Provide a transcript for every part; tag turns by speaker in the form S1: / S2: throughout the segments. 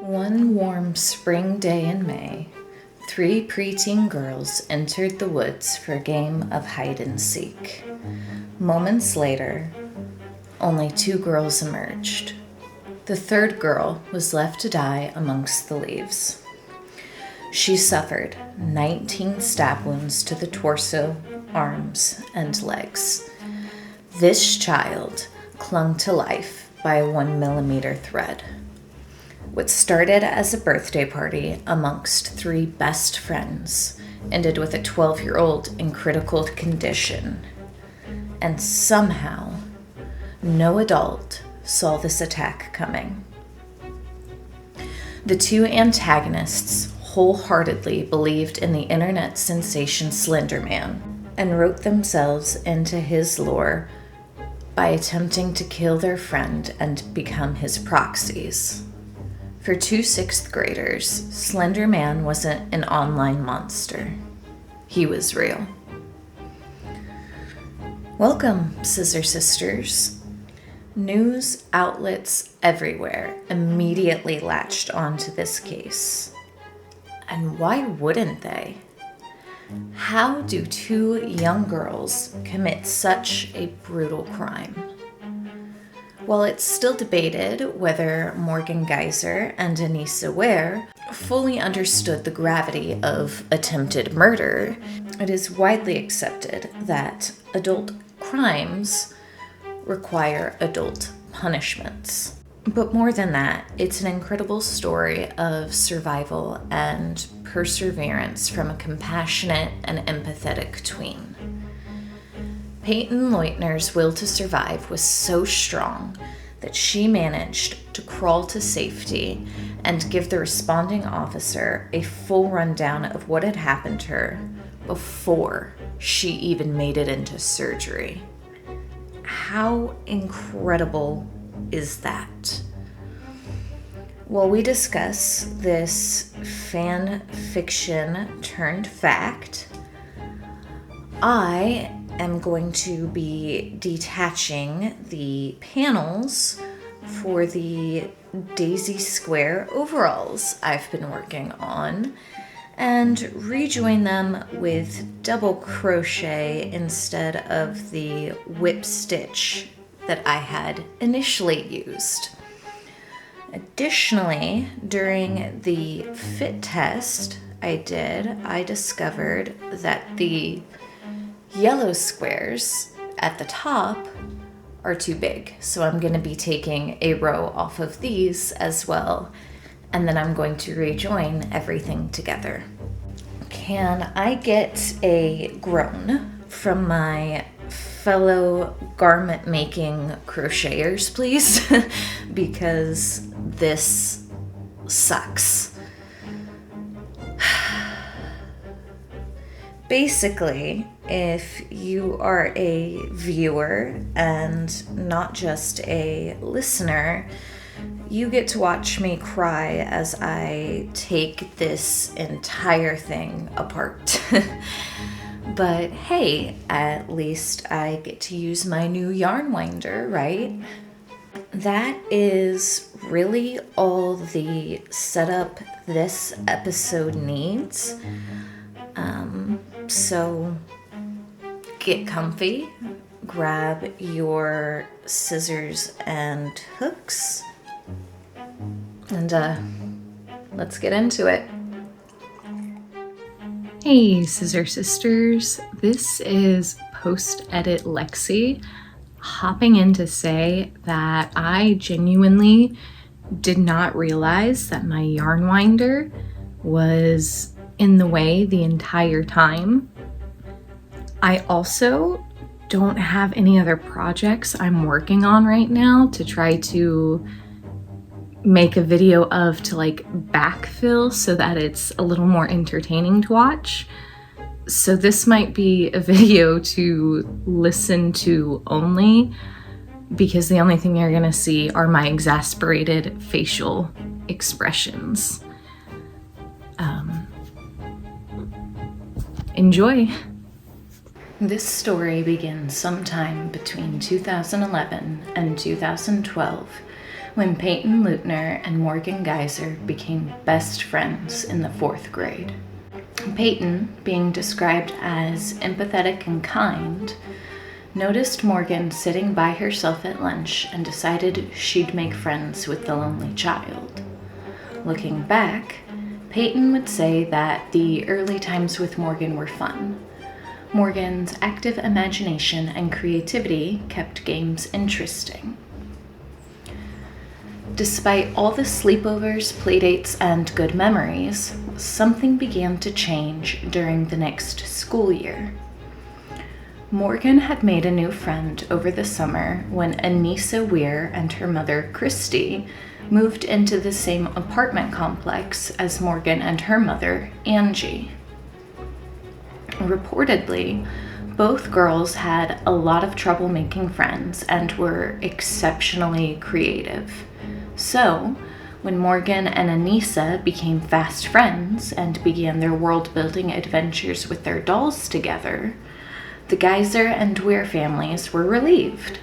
S1: One warm spring day in May, 3 preteen girls entered the woods for a game of hide and seek. Moments later, only 2 girls emerged. The 3rd girl was left to die amongst the leaves. She suffered 19 stab wounds to the torso, arms, and legs. This child clung to life by a 1mm thread. What started as a birthday party amongst 3 best friends ended with a 12-year-old in critical condition. And somehow, no adult saw this attack coming. The 2 antagonists wholeheartedly believed in the internet sensation Slenderman and wrote themselves into his lore by attempting to kill their friend and become his proxies. For 2 6th graders, Slenderman wasn't an online monster. He was real. Welcome, Scissor Sisters. News outlets everywhere immediately latched onto this case. And why wouldn't they? How do 2 young girls commit such a brutal crime? While it's still debated whether Morgan Geyser and Anissa Ware fully understood the gravity of attempted murder, it is widely accepted that adult crimes require adult punishments. But more than that, it's an incredible story of survival and perseverance from a compassionate and empathetic tween. Peyton Leutner's will to survive was so strong that she managed to crawl to safety and give the responding officer a full rundown of what had happened to her before she even made it into surgery. How incredible is that? While we discuss this fan fiction turned fact, I am going to be detaching the panels for the Daisy Square overalls I've been working on and rejoin them with double crochet instead of the whip stitch that I had initially used. Additionally, during the fit test I discovered that the yellow squares at the top are too big. So I'm going to be taking a row off of these as well, and then I'm going to rejoin everything together. Can I get a groan from my fellow garment making crocheters, please? Because this sucks. Basically, if you are a viewer and not just a listener, you get to watch me cry as I take this entire thing apart. But hey, at least I get to use my new yarn winder, right? That is really all the setup this episode needs. So get comfy, grab your scissors and hooks, and let's get into it.
S2: Hey, Scissor Sisters. This is Post-Edit Lexi, hopping in to say that I genuinely did not realize that my yarn winder was in the way the entire time. I also don't have any other projects I'm working on right now to try to make a video of to like backfill so that it's a little more entertaining to watch. So this might be a video to listen to only, because the only thing you're gonna see are my exasperated facial expressions. Enjoy.
S1: This story begins sometime between 2011 and 2012 when Peyton Leutner and Morgan Geyser became best friends in the 4th grade. Peyton, being described as empathetic and kind, noticed Morgan sitting by herself at lunch and decided she'd make friends with the lonely child. Looking back, Peyton would say that the early times with Morgan were fun. Morgan's active imagination and creativity kept games interesting. Despite all the sleepovers, playdates, and good memories, something began to change during the next school year. Morgan had made a new friend over the summer when Anissa Weir and her mother, Christy, moved into the same apartment complex as Morgan and her mother, Angie. Reportedly, both girls had a lot of trouble making friends and were exceptionally creative. So, when Morgan and Anissa became fast friends and began their world-building adventures with their dolls together, the Geyser and Weir families were relieved.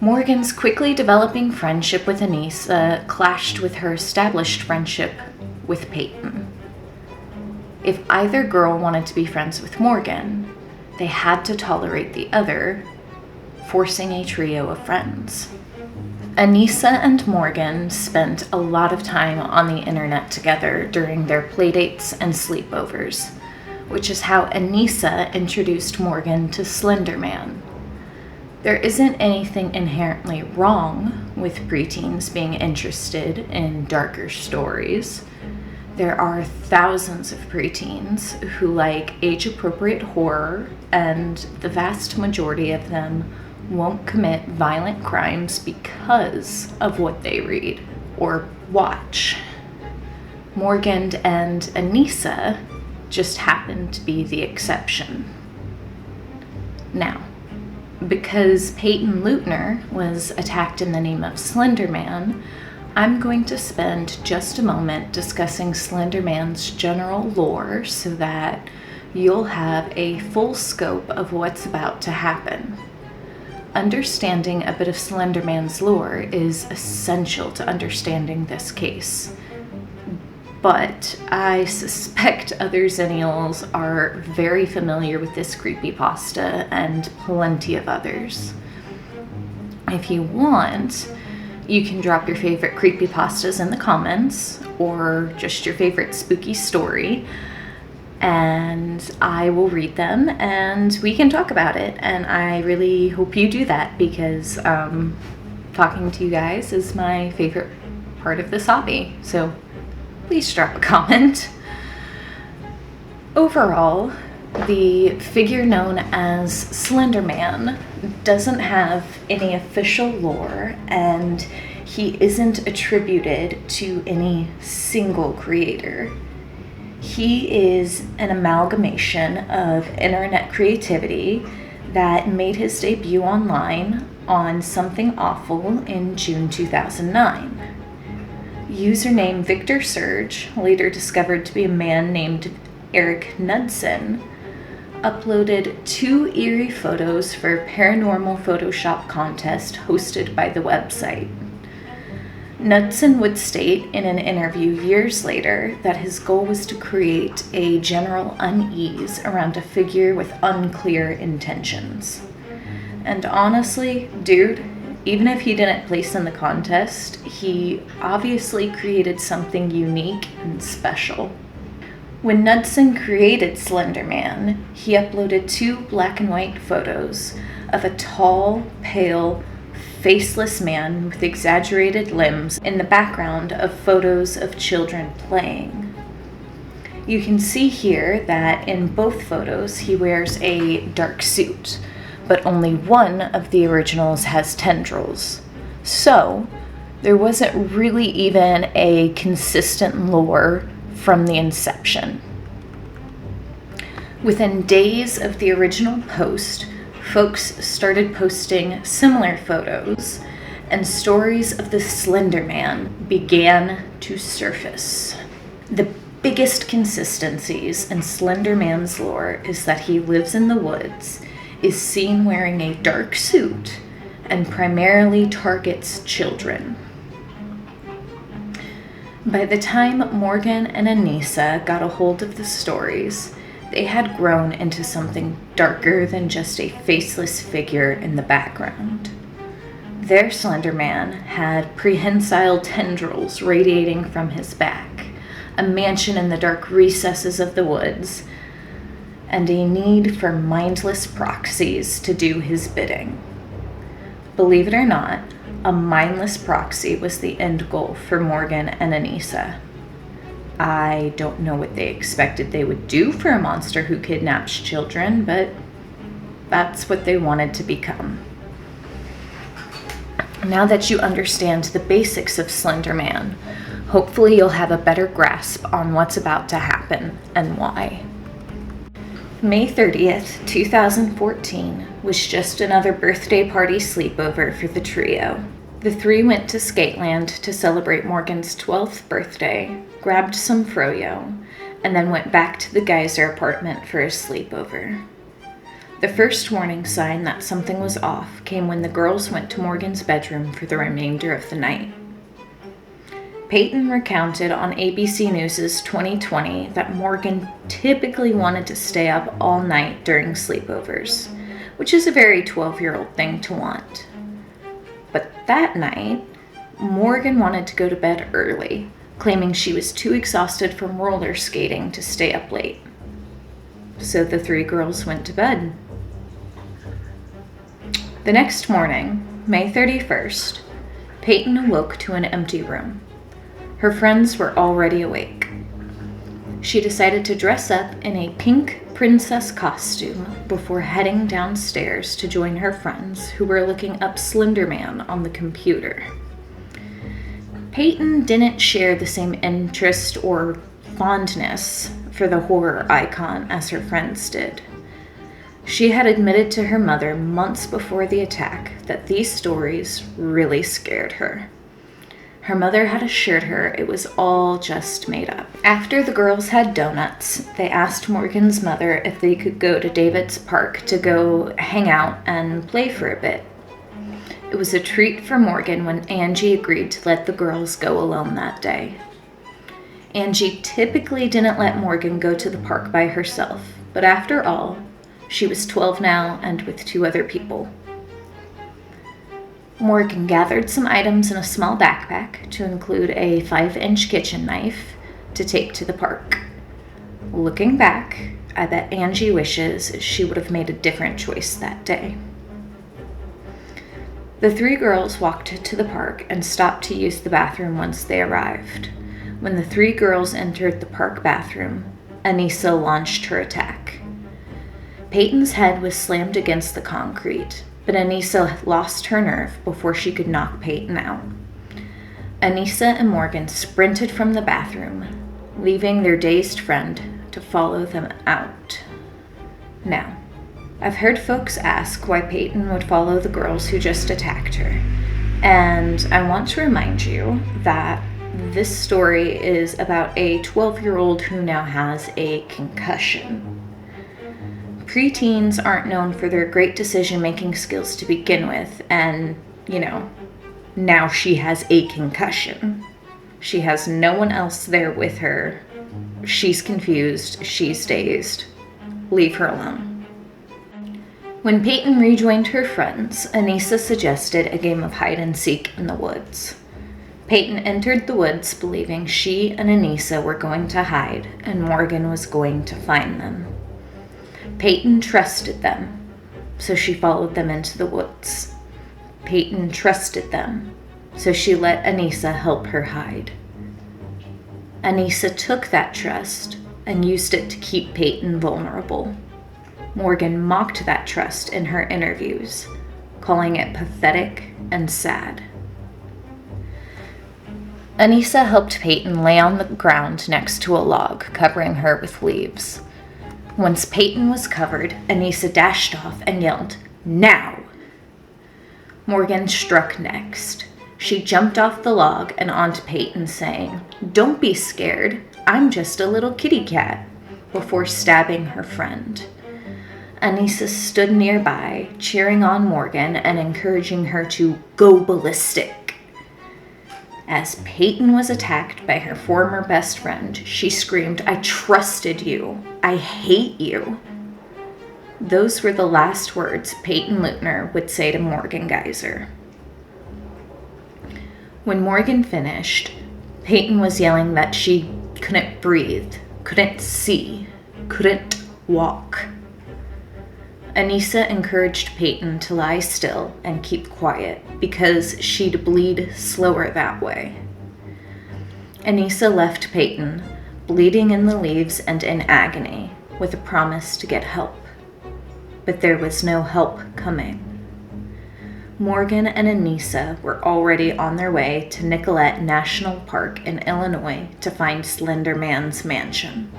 S1: Morgan's quickly developing friendship with Anissa clashed with her established friendship with Peyton. If either girl wanted to be friends with Morgan, they had to tolerate the other, forcing a trio of friends. Anissa and Morgan spent a lot of time on the internet together during their playdates and sleepovers, which is how Anissa introduced Morgan to Slenderman. There isn't anything inherently wrong with preteens being interested in darker stories. There are thousands of preteens who like age-appropriate horror, and the vast majority of them won't commit violent crimes because of what they read or watch. Morgan and Anissa just happen to be the exception. Now, because Peyton Leutner was attacked in the name of Slenderman, I'm going to spend just a moment discussing Slenderman's general lore so that you'll have a full scope of what's about to happen. Understanding a bit of Slenderman's lore is essential to understanding this case, but I suspect other Zennials are very familiar with this creepypasta and plenty of others. If you want, you can drop your favorite creepypastas in the comments, or just your favorite spooky story, and I will read them and we can talk about it. And I really hope you do that because talking to you guys is my favorite part of this hobby. So please drop a comment. Overall, the figure known as Slenderman doesn't have any official lore, and he isn't attributed to any single creator. He is an amalgamation of internet creativity that made his debut online on Something Awful in June 2009. Username Victor Surge, later discovered to be a man named Eric Knudsen, uploaded 2 eerie photos for a paranormal Photoshop contest hosted by the website. Knudsen would state in an interview years later that his goal was to create a general unease around a figure with unclear intentions. And honestly, dude, even if he didn't place in the contest, he obviously created something unique and special. When Knudsen created Slenderman, he uploaded 2 black and white photos of a tall, pale, faceless man with exaggerated limbs in the background of photos of children playing. You can see here that in both photos he wears a dark suit, but only one of the originals has tendrils. So, there wasn't really even a consistent lore from the inception. Within days of the original post, folks started posting similar photos, and stories of the Slender Man began to surface. The biggest consistencies in Slenderman's lore is that he lives in the woods, is seen wearing a dark suit, and primarily targets children. By the time Morgan and Anissa got a hold of the stories, they had grown into something darker than just a faceless figure in the background. Their Slenderman had prehensile tendrils radiating from his back, a mansion in the dark recesses of the woods, and a need for mindless proxies to do his bidding. Believe it or not, a mindless proxy was the end goal for Morgan and Anissa. I don't know what they expected they would do for a monster who kidnaps children, but that's what they wanted to become. Now that you understand the basics of Slenderman, hopefully you'll have a better grasp on what's about to happen and why. May 30th, 2014 was just another birthday party sleepover for the trio. The three went to Skateland to celebrate Morgan's 12th birthday, grabbed some froyo, and then went back to the Geyser apartment for a sleepover. The first warning sign that something was off came when the girls went to Morgan's bedroom for the remainder of the night. Peyton recounted on ABC News' 2020 that Morgan typically wanted to stay up all night during sleepovers, which is a very 12-year-old thing to want. But that night, Morgan wanted to go to bed early, claiming she was too exhausted from roller skating to stay up late. So the three girls went to bed. The next morning, May 31st, Peyton awoke to an empty room. Her friends were already awake. She decided to dress up in a pink princess costume before heading downstairs to join her friends who were looking up Slenderman on the computer. Peyton didn't share the same interest or fondness for the horror icon as her friends did. She had admitted to her mother months before the attack that these stories really scared her. Her mother had assured her it was all just made up. After the girls had donuts, they asked Morgan's mother if they could go to David's park to go hang out and play for a bit. It was a treat for Morgan when Angie agreed to let the girls go alone that day. Angie typically didn't let Morgan go to the park by herself, but after all, she was 12 now and with 2 other people. Morgan gathered some items in a small backpack to include a 5-inch kitchen knife to take to the park. Looking back, I bet Angie wishes she would have made a different choice that day. The 3 girls walked to the park and stopped to use the bathroom once they arrived. When the 3 girls entered the park bathroom, Anissa launched her attack. Peyton's head was slammed against the concrete, but Anissa lost her nerve before she could knock Peyton out. Anissa and Morgan sprinted from the bathroom, leaving their dazed friend to follow them out. Now, I've heard folks ask why Peyton would follow the girls who just attacked her, and I want to remind you that this story is about a 12-year-old who now has a concussion. Preteens aren't known for their great decision-making skills to begin with, and, now she has a concussion. She has no one else there with her. She's confused. She's dazed. Leave her alone. When Peyton rejoined her friends, Anissa suggested a game of hide-and-seek in the woods. Peyton entered the woods believing she and Anissa were going to hide, and Morgan was going to find them. Peyton trusted them, so she followed them into the woods. Peyton trusted them, so she let Anissa help her hide. Anissa took that trust and used it to keep Peyton vulnerable. Morgan mocked that trust in her interviews, calling it pathetic and sad. Anissa helped Peyton lay on the ground next to a log, covering her with leaves. Once Peyton was covered, Anissa dashed off and yelled, "Now!" Morgan struck next. She jumped off the log and onto Peyton, saying, "Don't be scared. "I'm just a little kitty cat," before stabbing her friend. Anissa stood nearby, cheering on Morgan and encouraging her to go ballistic. As Peyton was attacked by her former best friend, she screamed, "I trusted you. I hate you." Those were the last words Peyton Leutner would say to Morgan Geyser. When Morgan finished, Peyton was yelling that she couldn't breathe, couldn't see, couldn't walk. Anissa encouraged Peyton to lie still and keep quiet because she'd bleed slower that way. Anissa left Peyton, bleeding in the leaves and in agony, with a promise to get help. But there was no help coming. Morgan and Anissa were already on their way to Nicollet National Park in Illinois to find Slender Man's mansion.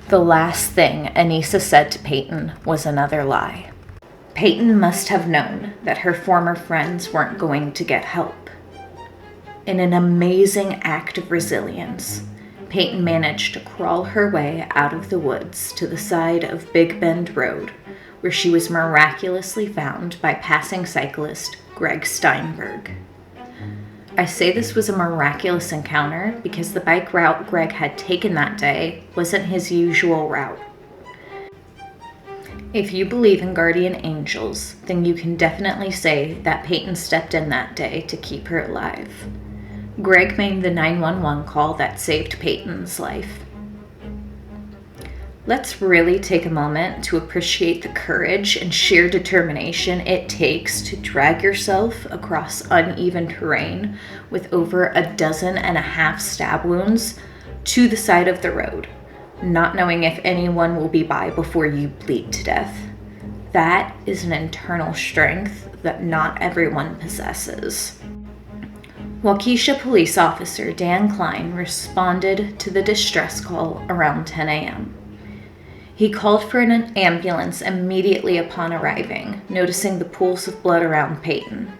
S1: The last thing Anissa said to Peyton was another lie. Peyton must have known that her former friends weren't going to get help. In an amazing act of resilience, Peyton managed to crawl her way out of the woods to the side of Big Bend Road, where she was miraculously found by passing cyclist Greg Steinberg. I say this was a miraculous encounter because the bike route Greg had taken that day wasn't his usual route. If you believe in guardian angels, then you can definitely say that Peyton stepped in that day to keep her alive. Greg made the 911 call that saved Peyton's life. Let's really take a moment to appreciate the courage and sheer determination it takes to drag yourself across uneven terrain with over 12.5 stab wounds to the side of the road, not knowing if anyone will be by before you bleed to death. That is an internal strength that not everyone possesses. Waukesha police officer Dan Klein responded to the distress call around 10 a.m. He called for an ambulance immediately upon arriving, noticing the pools of blood around Peyton.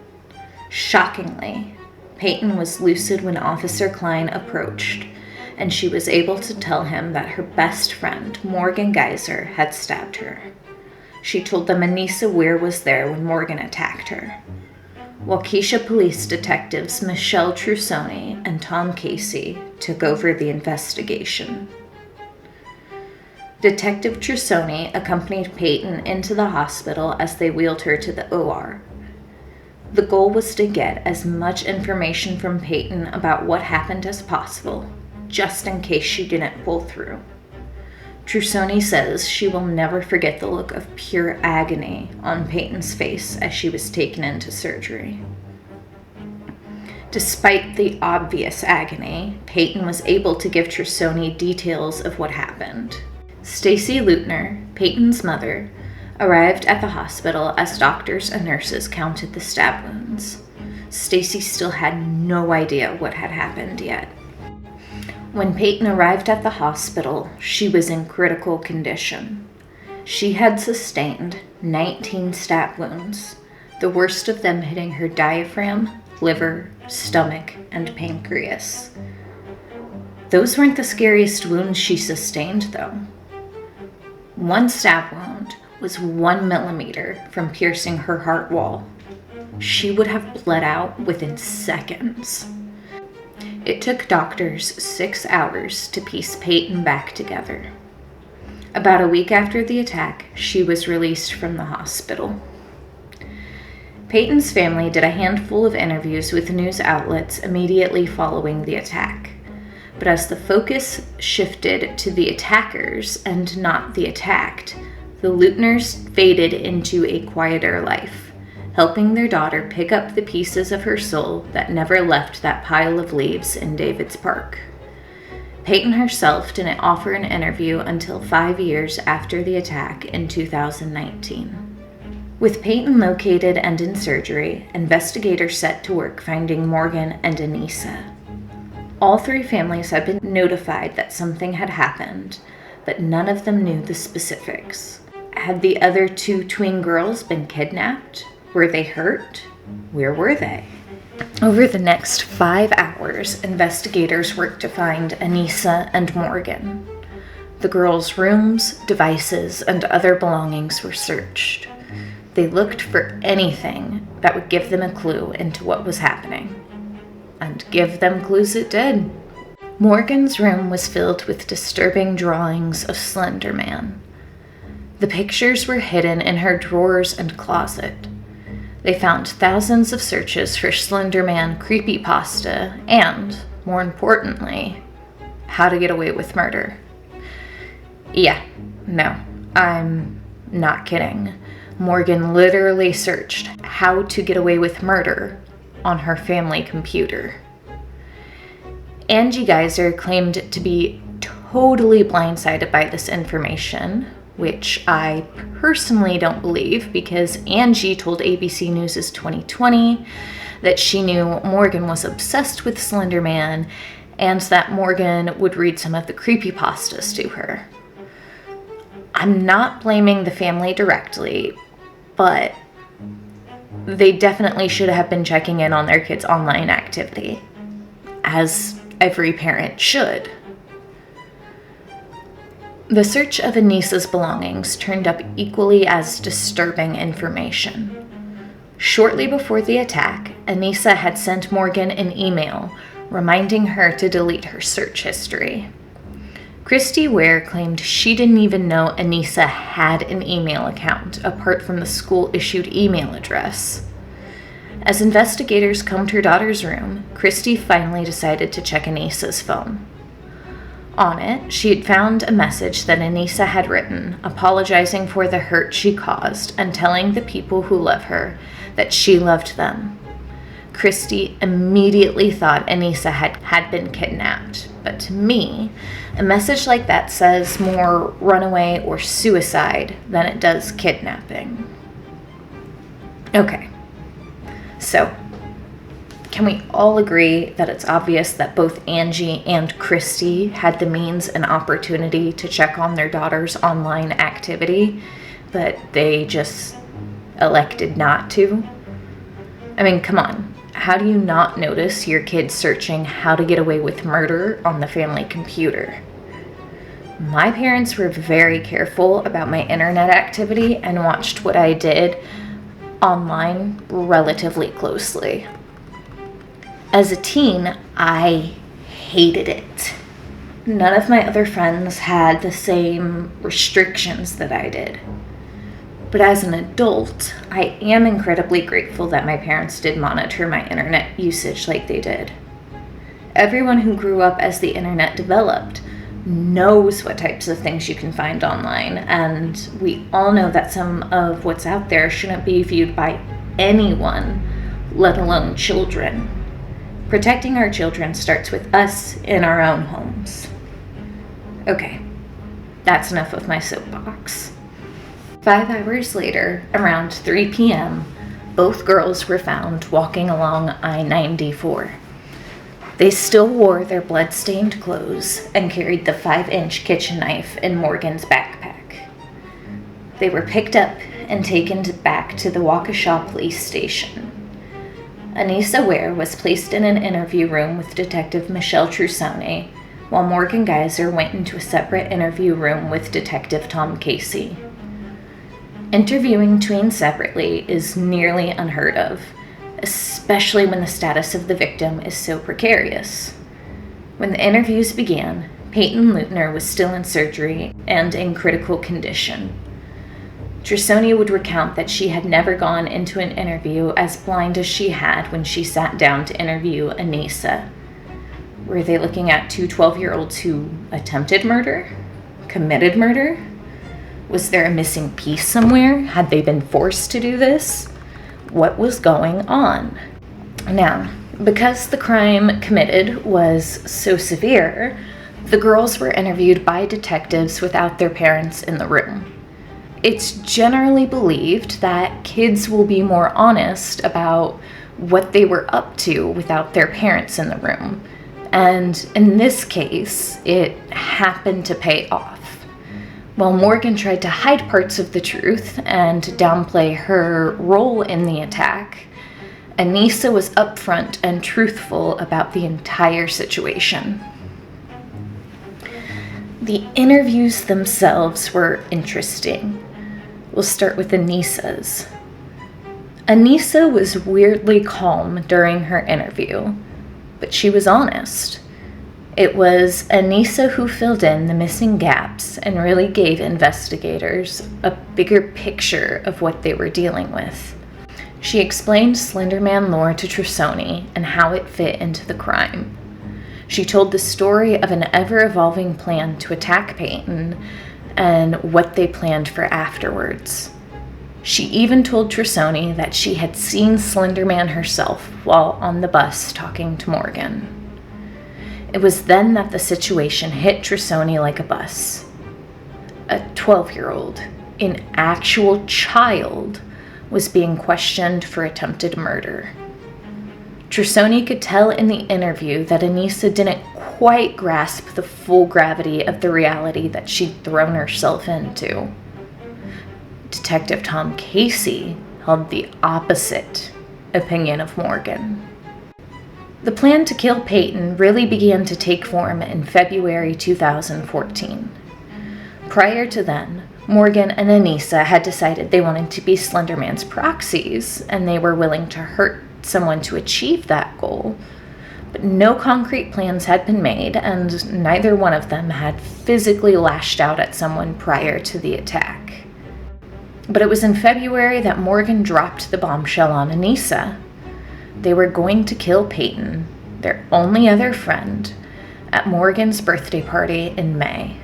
S1: Shockingly, Peyton was lucid when Officer Klein approached, and she was able to tell him that her best friend, Morgan Geyser, had stabbed her. She told them Anissa Weir was there when Morgan attacked her. Waukesha police detectives Michelle Trusoni and Tom Casey took over the investigation. Detective Trusoni accompanied Peyton into the hospital as they wheeled her to the OR. The goal was to get as much information from Peyton about what happened as possible, just in case she didn't pull through. Trusoni says she will never forget the look of pure agony on Peyton's face as she was taken into surgery. Despite the obvious agony, Peyton was able to give Trusoni details of what happened. Stacy Leutner, Peyton's mother, arrived at the hospital as doctors and nurses counted the stab wounds. Stacy still had no idea what had happened yet. When Peyton arrived at the hospital, she was in critical condition. She had sustained 19 stab wounds, the worst of them hitting her diaphragm, liver, stomach, and pancreas. Those weren't the scariest wounds she sustained, though. One stab wound was 1 millimeter from piercing her heart wall. She would have bled out within seconds. It took doctors 6 hours to piece Peyton back together. About a week after the attack, she was released from the hospital. Peyton's family did a handful of interviews with news outlets immediately following the attack. But as the focus shifted to the attackers and not the attacked, the Leutners faded into a quieter life, helping their daughter pick up the pieces of her soul that never left that pile of leaves in David's Park. Peyton herself didn't offer an interview until 5 years after the attack in 2019. With Peyton located and in surgery, investigators set to work finding Morgan and Anissa. All 3 families had been notified that something had happened, but none of them knew the specifics. Had the other 2 twin girls been kidnapped? Were they hurt? Where were they? Over the next 5 hours, investigators worked to find Anissa and Morgan. The girls' rooms, devices, and other belongings were searched. They looked for anything that would give them a clue into what was happening. And give them clues it did. Morgan's room was filled with disturbing drawings of Slenderman. The pictures were hidden in her drawers and closet. They found thousands of searches for Slenderman creepypasta and, more importantly, how to get away with murder. Yeah, no, I'm not kidding. Morgan literally searched how to get away with murder on her family computer. Angie Geyser claimed to be totally blindsided by this information, which I personally don't believe because Angie told ABC News' 2020 that she knew Morgan was obsessed with Slenderman and that Morgan would read some of the creepypastas to her. I'm not blaming the family directly, but they definitely should have been checking in on their kids' online activity, as every parent should. The search of Anissa's belongings turned up equally as disturbing information. Shortly before the attack, Anissa had sent Morgan an email reminding her to delete her search history. Christy Ware claimed she didn't even know Anissa had an email account apart from the school-issued email address. As investigators combed her daughter's room, Christy finally decided to check Anissa's phone. On it, she had found a message that Anissa had written, apologizing for the hurt she caused and telling the people who love her that she loved them. Christy immediately thought Anissa had been kidnapped, but to me, a message like that says more runaway or suicide than it does kidnapping. Okay, so can we all agree that it's obvious that both Angie and Christy had the means and opportunity to check on their daughter's online activity, but they just elected not to? I mean, come on. How do you not notice your kid searching how to get away with murder on the family computer? My parents were very careful about my internet activity and watched what I did online relatively closely. As a teen, I hated it. None of my other friends had the same restrictions that I did. But as an adult, I am incredibly grateful that my parents did monitor my internet usage like they did. Everyone who grew up as the internet developed knows what types of things you can find online, and we all know that some of what's out there shouldn't be viewed by anyone, let alone children. Protecting our children starts with us in our own homes. Okay, that's enough of my soapbox. 5 hours later, around 3 p.m., both girls were found walking along I-94. They still wore their blood-stained clothes and carried the 5-inch kitchen knife in Morgan's backpack. They were picked up and taken back to the Waukesha police station. Anissa Ware was placed in an interview room with Detective Michelle Trusone, while Morgan Geyser went into a separate interview room with Detective Tom Casey. Interviewing tweens separately is nearly unheard of, especially when the status of the victim is so precarious. When the interviews began, Peyton Leutner was still in surgery and in critical condition. Trusone would recount that she had never gone into an interview as blind as she had when she sat down to interview Anissa. Were they looking at two 12-year-olds who attempted murder? Committed murder? Was there a missing piece somewhere? Had they been forced to do this? What was going on? Now, because the crime committed was so severe, the girls were interviewed by detectives without their parents in the room. It's generally believed that kids will be more honest about what they were up to without their parents in the room. And in this case, it happened to pay off. While Morgan tried to hide parts of the truth and downplay her role in the attack, Anissa was upfront and truthful about the entire situation. The interviews themselves were interesting. We'll start with Anissa's. Anissa was weirdly calm during her interview, but she was honest. It was Anissa who filled in the missing gaps and really gave investigators a bigger picture of what they were dealing with. She explained Slenderman lore to Trussoni and how it fit into the crime. She told the story of an ever-evolving plan to attack Peyton and what they planned for afterwards. She even told Trussoni that she had seen Slenderman herself while on the bus talking to Morgan. It was then that the situation hit Trussoni like a bus. A 12-year-old, an actual child, was being questioned for attempted murder. Trussoni could tell in the interview that Anissa didn't quite grasp the full gravity of the reality that she'd thrown herself into. Detective Tom Casey held the opposite opinion of Morgan. The plan to kill Peyton really began to take form in February 2014. Prior to then, Morgan and Anissa had decided they wanted to be Slenderman's proxies, and they were willing to hurt someone to achieve that goal. But no concrete plans had been made, and neither one of them had physically lashed out at someone prior to the attack. But it was in February that Morgan dropped the bombshell on Anissa. They were going to kill Peyton, their only other friend, at Morgan's birthday party in May.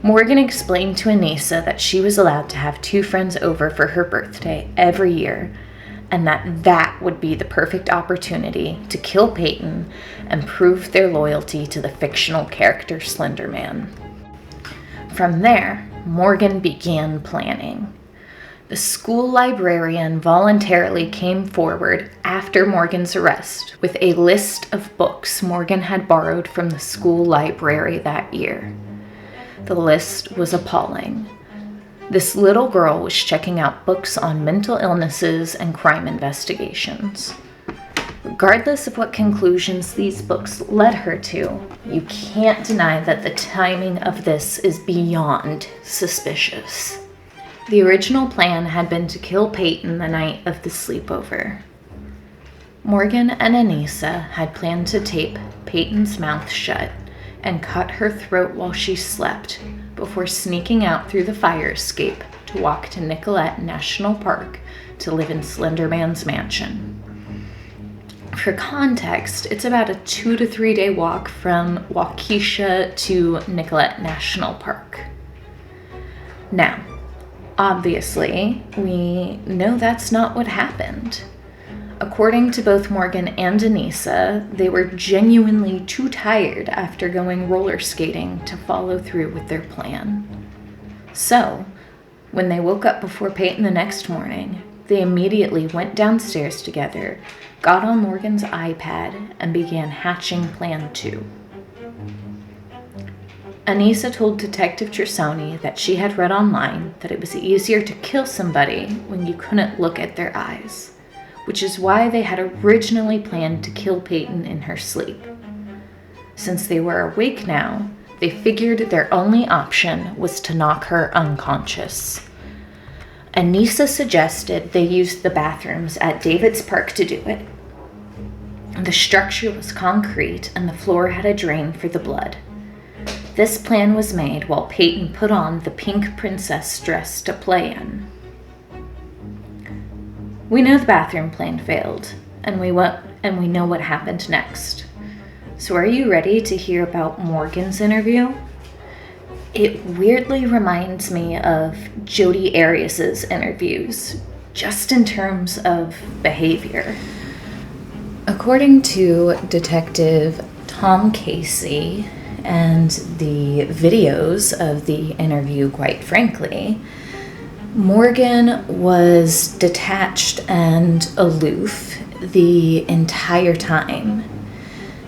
S1: Morgan explained to Anissa that she was allowed to have 2 friends over for her birthday every year, and that would be the perfect opportunity to kill Peyton and prove their loyalty to the fictional character Slenderman. From there, Morgan began planning. The school librarian voluntarily came forward after Morgan's arrest with a list of books Morgan had borrowed from the school library that year. The list was appalling. This little girl was checking out books on mental illnesses and crime investigations. Regardless of what conclusions these books led her to, you can't deny that the timing of this is beyond suspicious. The original plan had been to kill Peyton the night of the sleepover. Morgan and Anissa had planned to tape Peyton's mouth shut and cut her throat while she slept before sneaking out through the fire escape to walk to Nicollet National Park to live in Slenderman's mansion. For context, it's about a 2 to 3 day walk from Waukesha to Nicollet National Park. Now, obviously, we know that's not what happened. According to both Morgan and Anissa, they were genuinely too tired after going roller skating to follow through with their plan. So, when they woke up before Peyton the next morning, they immediately went downstairs together, got on Morgan's iPad, and began hatching Plan 2. Anissa told Detective Trussoni that she had read online that it was easier to kill somebody when you couldn't look at their eyes, which is why they had originally planned to kill Peyton in her sleep. Since they were awake now, they figured their only option was to knock her unconscious. Anissa suggested they use the bathrooms at David's Park to do it. The structure was concrete and the floor had a drain for the blood. This plan was made while Peyton put on the pink princess dress to play in. We know the bathroom plan failed, and we know what happened next. So are you ready to hear about Morgan's interview? It weirdly reminds me of Jodi Arias's interviews, just in terms of behavior. According to Detective Tom Casey and the videos of the interview, quite frankly, Morgan was detached and aloof the entire time.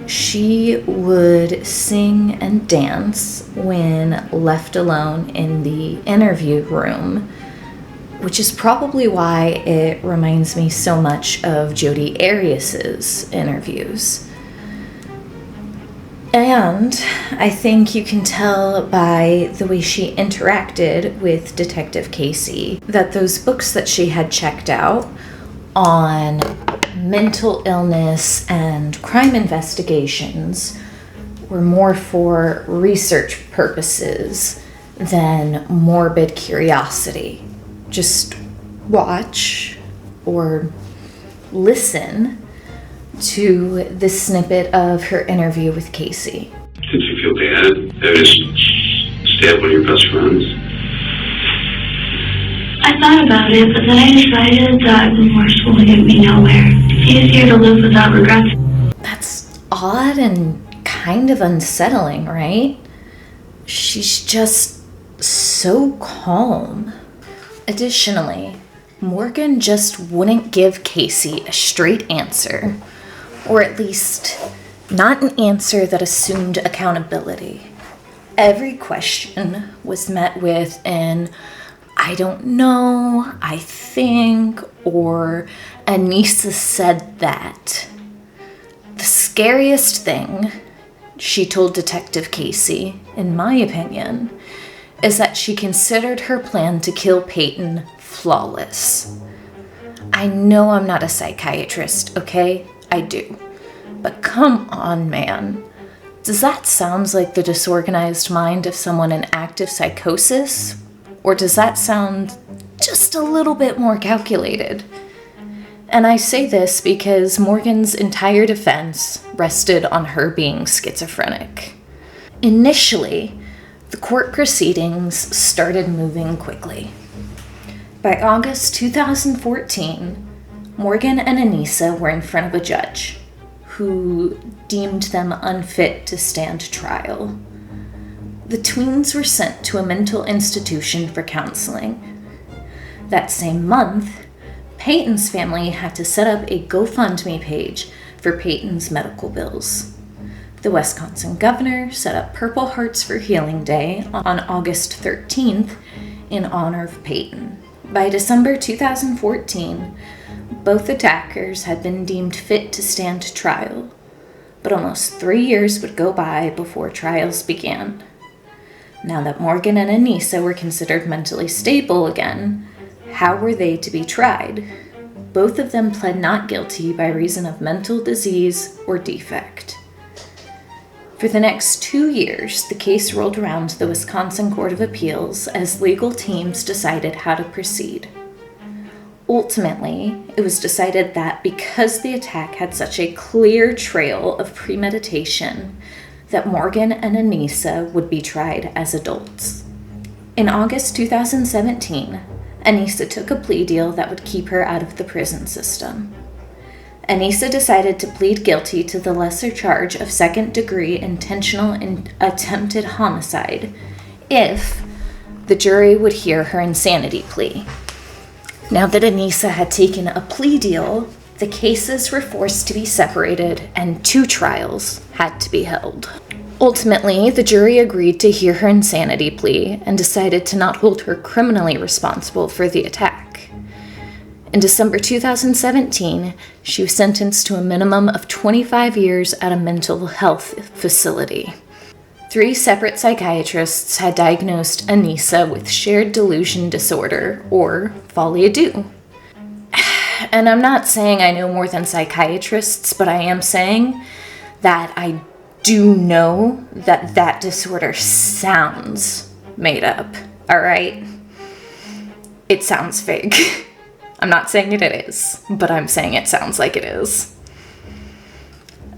S1: She would sing and dance when left alone in the interview room, which is probably why it reminds me so much of Jodi Arias's interviews. And I think you can tell by the way she interacted with Detective Casey that those books that she had checked out on mental illness and crime investigations were more for research purposes than morbid curiosity. Just watch or listen to this snippet of her interview with Casey.
S3: Did you feel bad? They just stabbed one of your best friends?
S4: I thought about it, but then I decided that remorse will get me nowhere. It's easier to live without regrets.
S1: That's odd and kind of unsettling, right? She's just so calm. Additionally, Morgan just wouldn't give Casey a straight answer, or at least not an answer that assumed accountability. Every question was met with an "I don't know," "I think," or "Anissa said that." The scariest thing, she told Detective Casey, in my opinion, is that she considered her plan to kill Peyton flawless. I know I'm not a psychiatrist, okay? I do. But come on, man. Does that sound like the disorganized mind of someone in active psychosis? Or does that sound just a little bit more calculated? And I say this because Morgan's entire defense rested on her being schizophrenic. Initially, the court proceedings started moving quickly. By August 2014, Morgan and Anissa were in front of a judge who deemed them unfit to stand trial. The tweens were sent to a mental institution for counseling. That same month, Peyton's family had to set up a GoFundMe page for Peyton's medical bills. The Wisconsin governor set up Purple Hearts for Healing Day on August 13th in honor of Peyton. By December 2014, both attackers had been deemed fit to stand trial, but almost 3 years would go by before trials began. Now that Morgan and Anissa were considered mentally stable again, how were they to be tried? Both of them pled not guilty by reason of mental disease or defect. For the next 2 years, the case rolled around the Wisconsin Court of Appeals as legal teams decided how to proceed. Ultimately, it was decided that because the attack had such a clear trail of premeditation, that Morgan and Anissa would be tried as adults. In August 2017, Anissa took a plea deal that would keep her out of the prison system. Anissa decided to plead guilty to the lesser charge of second-degree intentional attempted homicide if the jury would hear her insanity plea. Now that Anissa had taken a plea deal, the cases were forced to be separated and 2 trials had to be held. Ultimately, the jury agreed to hear her insanity plea and decided to not hold her criminally responsible for the attack. In December 2017, she was sentenced to a minimum of 25 years at a mental health facility. 3 separate psychiatrists had diagnosed Anissa with shared delusion disorder, or folie à deux. And I'm not saying I know more than psychiatrists, but I am saying that I do know that that disorder sounds made up, all right? It sounds fake. I'm not saying it is, but I'm saying it sounds like it is.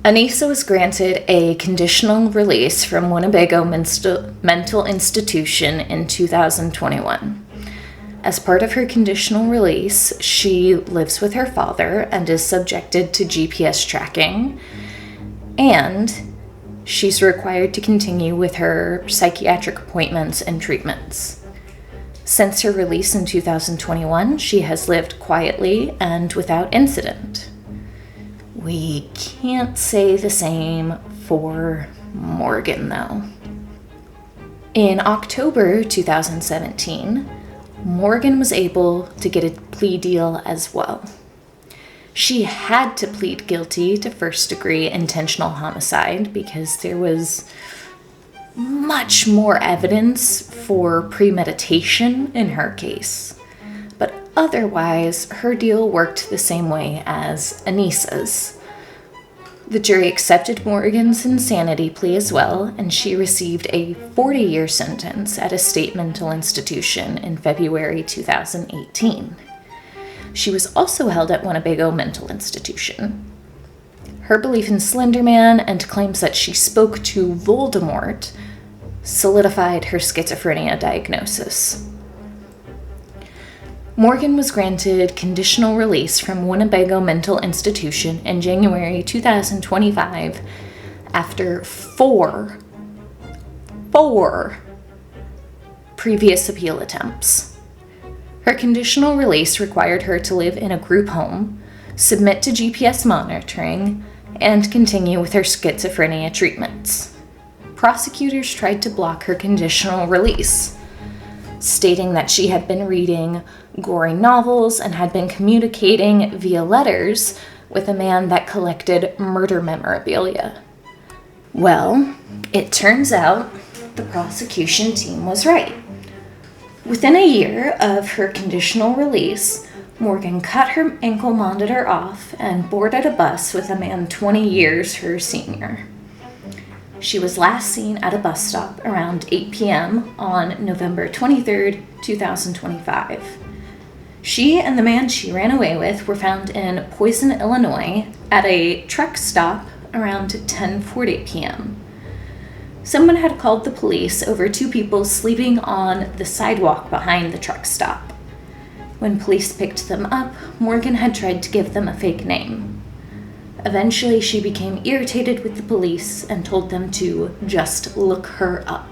S1: Anissa was granted a conditional release from Winnebago Mental Institution in 2021. As part of her conditional release, she lives with her father and is subjected to GPS tracking, and she's required to continue with her psychiatric appointments and treatments. Since her release in 2021, she has lived quietly and without incident. We can't say the same for Morgan, though. In October 2017, Morgan was able to get a plea deal as well. She had to plead guilty to first-degree intentional homicide because there was much more evidence for premeditation in her case. But otherwise, her deal worked the same way as Anissa's. The jury accepted Morgan's insanity plea as well, and she received a 40-year sentence at a state mental institution in February 2018. She was also held at Winnebago Mental Institution. Her belief in Slenderman and claims that she spoke to Voldemort solidified her schizophrenia diagnosis. Morgan was granted conditional release from Winnebago Mental Institution in January 2025 after four previous appeal attempts. Her conditional release required her to live in a group home, submit to GPS monitoring, and continue with her schizophrenia treatments. Prosecutors tried to block her conditional release, stating that she had been reading gory novels and had been communicating via letters with a man that collected murder memorabilia. Well, it turns out the prosecution team was right. Within a year of her conditional release, Morgan cut her ankle monitor off and boarded a bus with a man 20 years her senior. She was last seen at a bus stop around 8 p.m. on November 23, 2025. She and the man she ran away with were found in Poison, Illinois at a truck stop around 10:40 p.m. Someone had called the police over two people sleeping on the sidewalk behind the truck stop. When police picked them up, Morgan had tried to give them a fake name. Eventually, she became irritated with the police and told them to just look her up.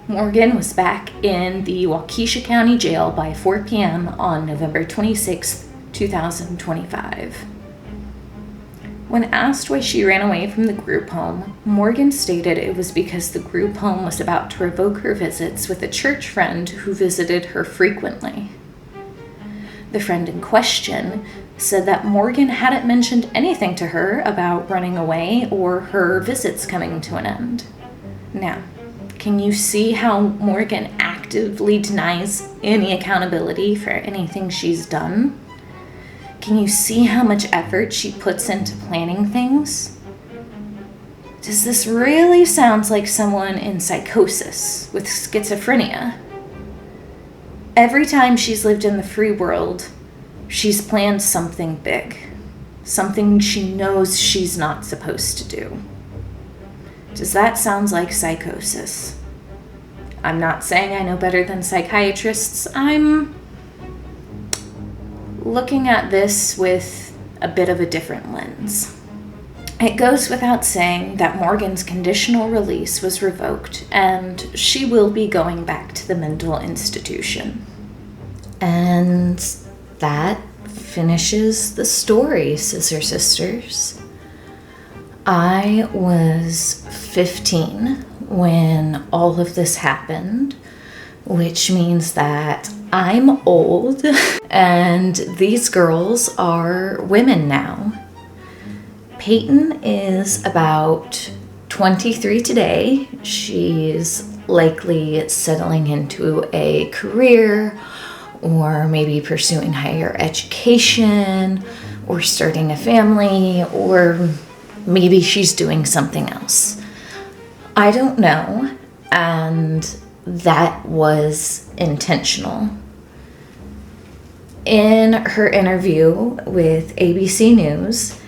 S1: Morgan was back in the Waukesha County Jail by 4 p.m. on November 26, 2025. When asked why she ran away from the group home, Morgan stated it was because the group home was about to revoke her visits with a church friend who visited her frequently. The friend in question said that Morgan hadn't mentioned anything to her about running away or her visits coming to an end. Now, can you see how Morgan actively denies any accountability for anything she's done? Can you see how much effort she puts into planning things? Does this really sound like someone in psychosis with schizophrenia? Every time she's lived in the free world, she's planned something big, something she knows she's not supposed to do. Does that sound like psychosis? I'm not saying I know better than psychiatrists. I'm looking at this with a bit of a different lens. It goes without saying that Morgan's conditional release was revoked and she will be going back to the mental institution. And that finishes the story, Scissor Sisters. I was 15 when all of this happened, which means that I'm old and these girls are women now. Peyton is about 23 today. She's likely settling into a career or maybe pursuing higher education or starting a family, or maybe she's doing something else. I don't know, and that was intentional. In her interview with ABC News,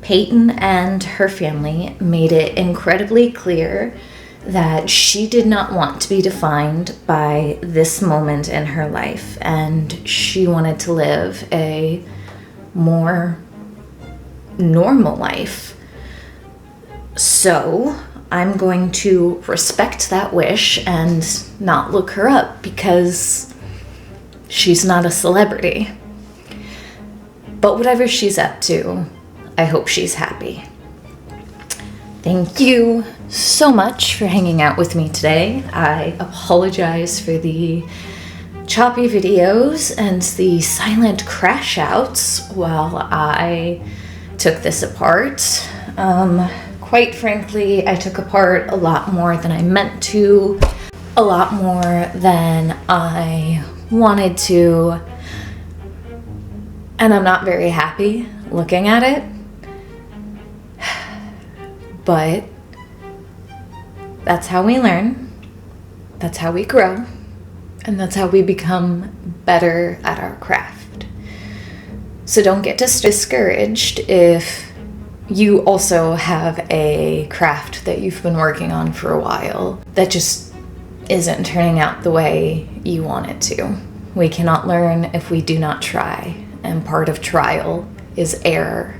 S1: Peyton and her family made it incredibly clear that she did not want to be defined by this moment in her life, and she wanted to live a more normal life. So I'm going to respect that wish and not look her up because she's not a celebrity. But whatever she's up to, I hope she's happy. Thank you so much for hanging out with me today. I apologize for the choppy videos and the silent crash outs while I took this apart. Quite frankly, I took apart a lot more than I meant to, a lot more than I wanted to, and I'm not very happy looking at it. But that's how we learn, that's how we grow, and that's how we become better at our craft. So don't get discouraged if you also have a craft that you've been working on for a while that just isn't turning out the way you want it to. We cannot learn if we do not try, and part of trial is error.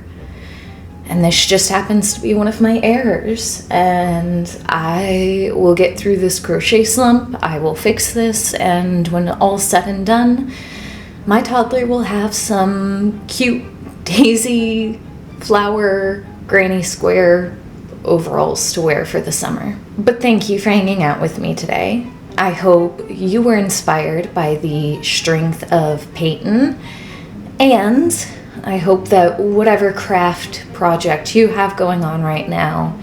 S1: And this just happens to be one of my errors, and I will get through this crochet slump. I will fix this, and when all's said and done, my toddler will have some cute daisy flower granny square overalls to wear for the summer. But thank you for hanging out with me today. I hope you were inspired by the strength of Peyton, and I hope that whatever craft project you have going on right now,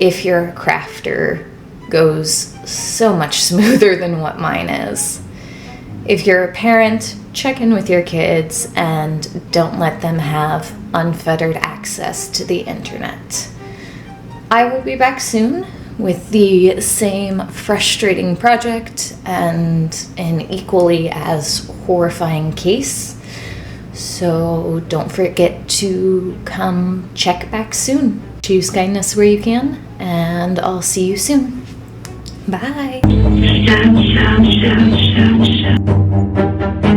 S1: if you're a crafter, goes so much smoother than what mine is. If you're a parent, check in with your kids and don't let them have unfettered access to the internet. I will be back soon with the same frustrating project and an equally as horrifying case. So don't forget to come check back soon. Choose kindness where you can, and I'll see you soon. Bye.
S4: Stab, stab, stab, stab, stab.